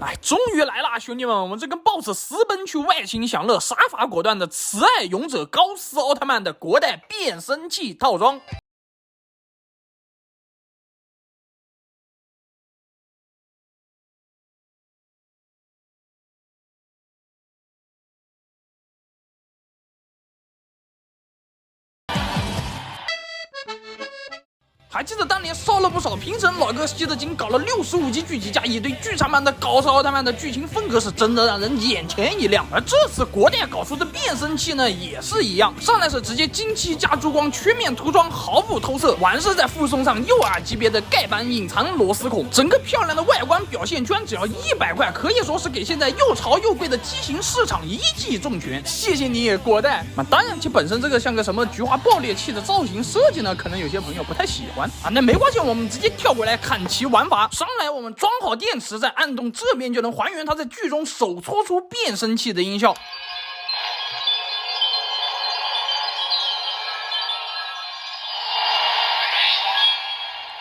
哎，终于来了，兄弟们！我们这跟 BOSS 私奔去外星享乐、杀伐果断的慈爱勇者高斯奥特曼的国代变身器套装。还记得当年烧了不少评审老哥吸的精，搞了65集剧集加一堆剧场版的高斯奥特曼的剧情风格是真的让人眼前一亮。而这次国代搞出的变身器呢也是一样，上来是直接金漆加珠光全面涂装，毫不偷色，完事再附送上UR级别的盖板隐藏螺丝孔，整个漂亮的外观表现圈只要100块，可以说是给现在又潮又贵的机型市场一记重拳。谢谢你国代。当然其本身这个像个什么菊花爆裂器的造型设计呢，可能有些朋友不太喜欢啊，那没关系，我们直接跳过来看其玩法。上来我们装好电池，再按动这边就能还原它在剧中手搓出变声器的音效。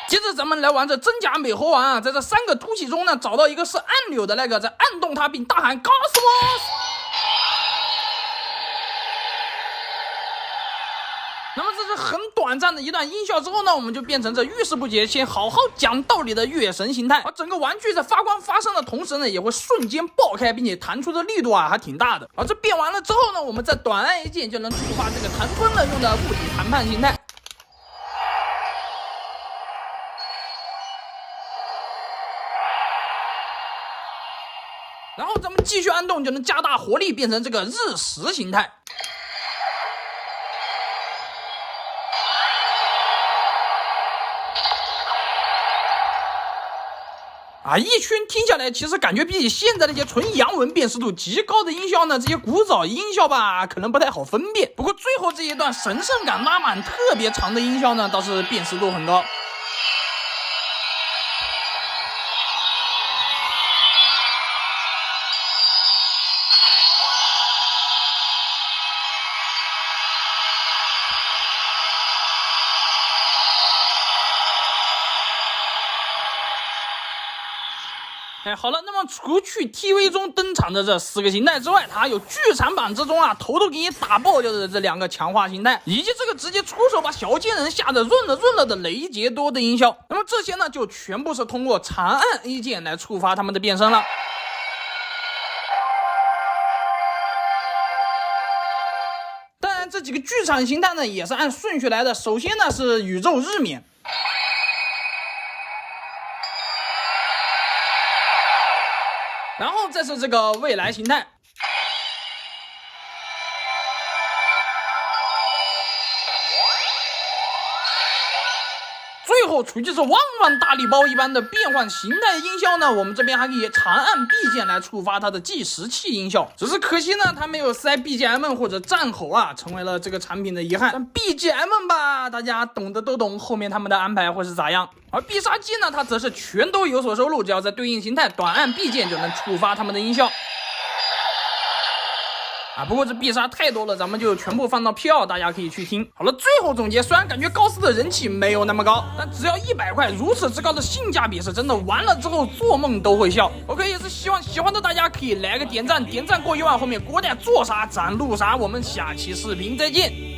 接着咱们来玩这真假美猴王啊，在这3个凸起中呢，找到一个是按钮的那个，再按动它并大喊 Cosmos。那么这是很短暂的一段音效之后呢，我们就变成这遇事不决先好好讲道理的月神形态，而整个玩具在发光发声的同时呢，也会瞬间爆开，并且弹出的力度啊还挺大的。而这变完了之后呢，我们再短按一键就能触发这个弹喷了用的物体谈判形态。然后咱们继续按动就能加大火力，变成这个日食形态。一圈听下来，其实感觉比起现在那些纯洋文辨识度极高的音效呢，这些古早音效吧，可能不太好分辨。不过最后这一段神圣感拉满、特别长的音效呢，倒是辨识度很高。好了，那么除去 TV 中登场的这4个形态之外，它还有剧场版之中啊头都给你打爆掉的这2个强化形态，以及这个直接出手把小贱人吓得润了的雷杰多的音效。那么这些呢，就全部是通过长按 A 键来触发他们的变身了。当然，这几个剧场形态呢，也是按顺序来的。首先呢是宇宙日冕。然后再是这个未来形态，最后除去是万大礼包一般的变换形态音效呢，我们这边还可以长按 B 键来触发它的计时器音效。只是可惜呢，它没有塞 BGM 或者战吼啊，成为了这个产品的遗憾。但 BGM 吧，大家懂的都懂，后面他们的安排会是咋样？而必杀技呢，它则是全都有所收录，只要在对应形态短按 B 键就能触发它们的音效。不过这必杀太多了，咱们就全部放到票，大家可以去听。好了，最后总结，虽然感觉高斯的人气没有那么高，但只要100块，如此之高的性价比是真的玩了之后做梦都会笑。OK， 也是希望喜欢的大家可以来个点赞，点赞过1万，后面国代做啥咱录啥，我们下期视频再见。